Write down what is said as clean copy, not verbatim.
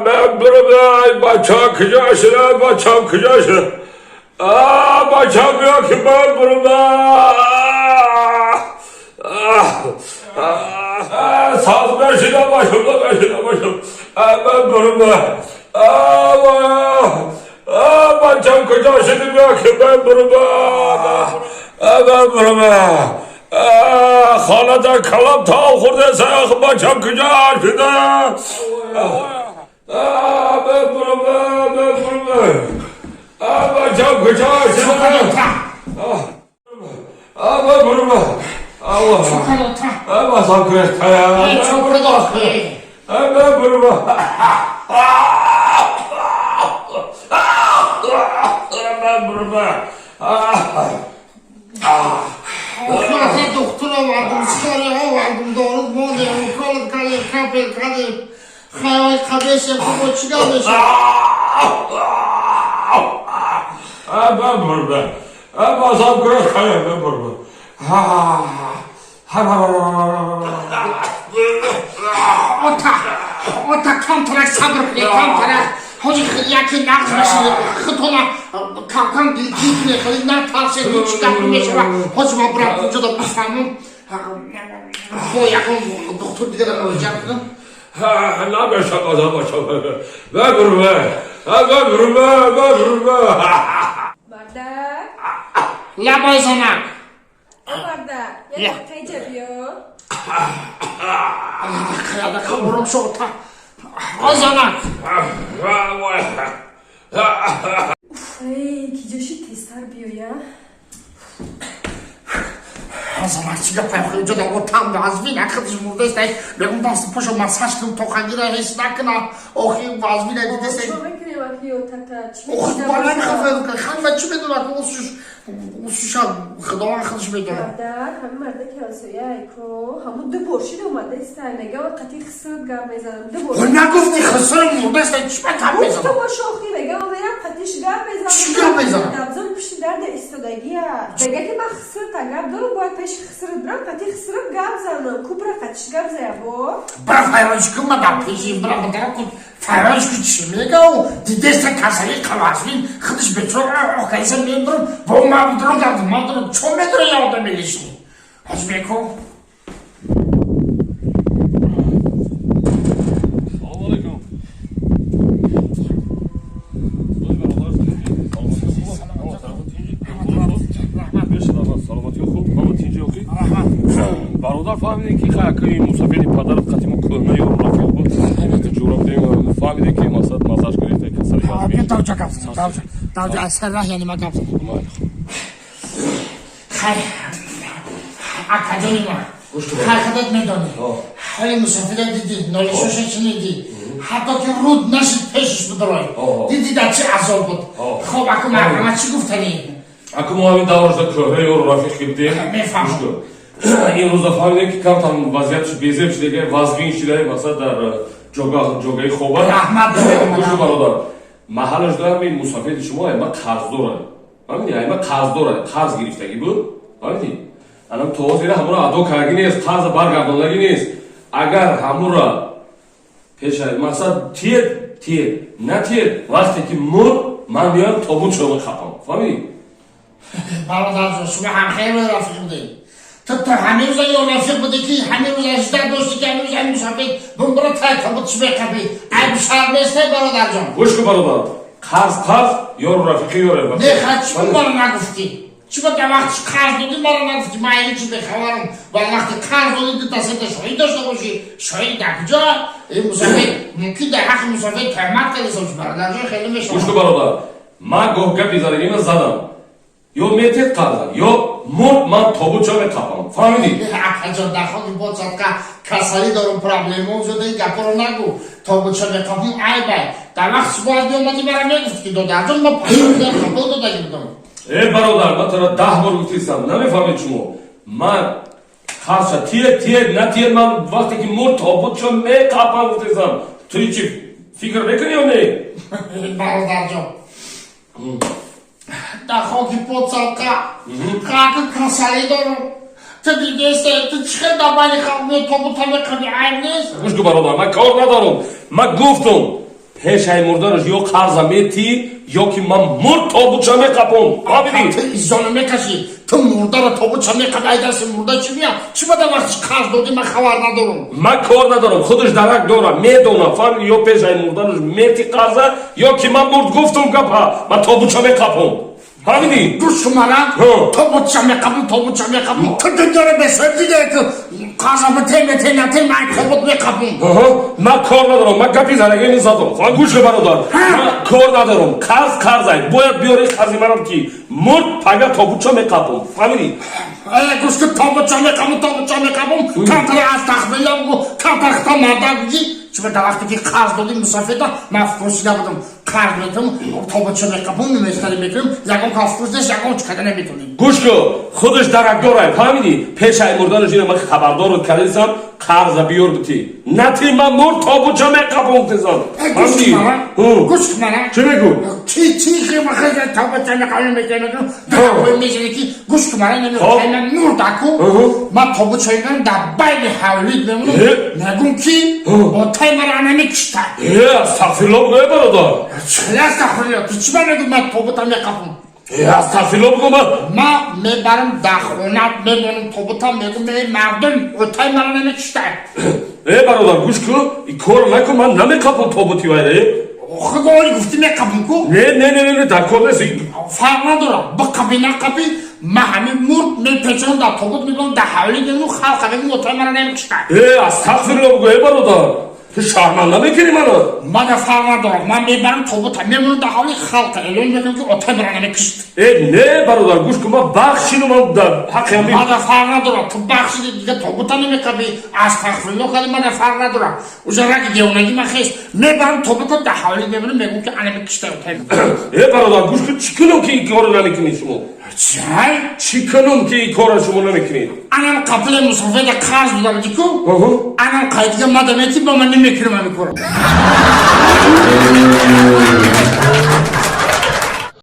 Ben burada bacak kıcaşına bacak kıcaşına. Bacak yok ki ben burada. Sağ başına başımda başım. Ben burada. Bacak kıcaşına yok ki ben burada. Ben burada. Xonada kalam tağ xurda sayaq bacam kıcaşına. Ben burada. Bacam kıcaşına. Ben burada. Allah. Ama sakın ya. Çok burada. Ben burada. Ben burada. Okula doktora vardım, psikoloğa vardım, doğru mu? Okula kalır. Hayal kardeşim, bu çıkarmışım. Ben burada. Ama sakın ya. Ben burada. Ota kontrak sabır kılıyor, kontrak. Hoca yakin nakmışını, kıtola kalkan gitmeye kalınlar tavsiye çıkartmaya çalışıyor. Hocama bırakınca da bu sanım. Bu yakın doktor bir de olacaktı. Ne yapıyorsun kazanma? Ver burada. Bardak. La bayzana. Bardak. Ya kayıt yapıyor. Kıyada kavurum şorta. Bayzana. Ay, ki coşu test harbiyor ya. Zamançıga paylaşınca da o tam da az bir arkadaşım buradaysa ben bastı poşo masajlı tokancıra hesin hakkında okuyup vazbine gidesek. Çok ekran bakıyor tata. Okuyup bana kafayı kanma çime durak o şuşa kıdavan arkadaşım ediyor. Bardak, hem bardak yansı ya eko. Hamu de borçlu da olmadı istane. Gava katı kısır gav mezanım. De borçlu. O ne gufti kısırım buradaysa çime tam mezanım. Usta boş okuyla gava veren katış gav mezanım. Çi gav mezanım? Dabzan pişiler de istodagi ya. Bega ki ma kısır ta gav dolu boy peş kısırı bırak katı kısırıp gav zanım. Kupra katış gav zaya bu. Bırak fayronçkı mı da peşin bırak bırak fayronçkı çime gav. Dideste kasayı kavazmin kıdış beçor okaysa ben durum. Bomba bir durum kaldı. Madrum çok medre yardım edilişini. Hacı Beko. برادر فهمیدین که خاکی مسافری پدرت قدیم کنه یا رفیق بود جغرافیایی فهمیدین که مساج کنید کسری Abi davca kapsın. Davca eserrah yanıma kapsın. Akademia. Hareket meydani. Hayır misafire dedi. Nolişo şeçini dedi. Hatta ki rud naşit peşiş buduray. Dedi de çi azol bud. Xob akım ama çi guftani. Akım o abi davrda köhe ya rafik gitti. Mefahım. این روزا فهمیدیم که کم تام وضعیتش بیزه بشه دیگه وزبین شده مثلا در جوگای خوبه رحمت داره گوشو برادر محلش دارم این مسافر شما اما قرض داره فهمیدی اما قرض داره قرض گرفتگی بود فهمیدی الان توضیح همون ادا کردگی نیست قرض برگرداندگی نیست اگر همون را پیش مثلا تیر نه تیر وقتی که مر من میام تابون شما خپم فهمیدی برادر شما هم خیر رفیق بودید. Tıpkı hamiz de yol rafik budu ki hamiz ajda dostu ki hamiz en musafir bunlara takabut şüphe kapı. Ay bu şarbeste barodarcım. Hoş ki barodar. Qarz yor rafiki yor. Ne kaç bu bana gufti. Çıba da vakti qarz dedi bana gufti. Mayli çıbe xavarım. Vallahi qarz oldu da sen de şöyle de şöyle de kuca. Musafir mümkün de hak musafir tehmat kılıyorsun barodarcım. Xeyli meşhur. Hoş ki barodar. Ma gohka bizargime zadam. Yo metet qarza. Yo mut man tobuça ve kapam. Fahmidi? Akacan daxil bu çatka kasali darım problemi oldu gaporo nagu. Tobuça ve kapam ay bay. Dalak sual diyor mati bana ne gufti do dacım mı paşında kapıldı da girdim. Barodar ma tara 10 bor guftisam. Ne mefahmid şumo? Man qarsa tiye man vaqti ki mut tobuça me kapam guftisam. Tu hiç fikir bekliyor ne? Barodarcım. Daxil ki bu çatka kakı kasali darım. Ty دیگه تو چه دبانی خواهی تو کبی عیرنیست؟ گوش کن برادر، من کار ندارم. من گفتم پیشای مردنش یا قرض میتی یا که من مرد تابوتشا میقپم. تو ایزانو میکشی تو مرده رو تابوتشا میقپی ای دست مرده چی میاد؟ چی بده وقتی قرض دادی من خبر ندارم. من کار ندارم، خودش درک داره، میدونه فهمی یا پیشای مردنش میتی قرضه یا که من مرد گفتم گپا من تابوتشا میقپم. فهمیدی؟ گوش کن تابوتشا میقپم تو داره بسر دیگه که قرض بته من تابوت میقپم. من کار ندارم، من گپی زنگی نیستم. فهم گوش کن برادر، من کار ندارم. قرض باید بیاری قرضی منم که مرد پگه تابوتشا میقپم. فهمیدی؟ گوش کن تابوتشا میقپم کمتر از تخبیلم گو کمتر تا مردم بگی چی به وقتی که قرض دادی مسافر دا من فروشی نبودم قرض میتونم تابوتشا میقپم نمیستری میکنم یکم کافروش نیست یکم چکده نمیتونیم. گوش کن خودش درک داره. فهمیدی؟ پیشای مردنش اینه من خبردار رو کردیسم قرض بیار بتی نتی من مرد تابوتشا میقپم تیزم. گوش کن منم چه بگو؟ چی که بخیر تابوتشا میقپم میکنم دقیقه میزنی که گوش کن منم نمیخوای من نور دکو من تابوتشا میقپم در بین حولید بمونم نگون کی با تای مرا نمیکشتن. استغفرالله بگو برادر. چه استغفرالله تو چی بگو من تابوتشا میقپم؟ استغفرالله بگو ما میبرم در خونت میبرم تابوتا میگم به مردم اوتای مرا نمیکشتن. برادر گوش کن این کار نکن من نمیقپم تابوتی وایده. خدا گفتی میقپم کو؟ نه در کار نیست. فرق ندارم بقپی نقپی من همین مرد میپیچونم در تابوت میبرم در حوالی میبرم خلق میگم اوتای مرا نمیکشتن. استغفرالله بگو برادر تو شرمنده میکنی منو. من فرق ندارم من میبرم تابوت میبرم در حوالی خلق اعلان میکنم که اوتای مرا نمیکشت. نه برادر گوش کن من بخشیدم من در حق همین. من فرق ندارم تو بخشیدی دیگه تابوتا نمیقپی استغفرالله کردی من فرق ندارم اوجا رگی گیونگی من خیست میبرم تابوت در حوالی میبرم میگم که انا میکشته اوتای. برادر گوش کن چی کنم که این کارو نمیکنی شما؟ چی کنم که این کارو شما نمیکنی؟ انا قبل مسافر در قرض دادم دیگه انا قایدی مادامیتی با من نمیکنم همین کارو.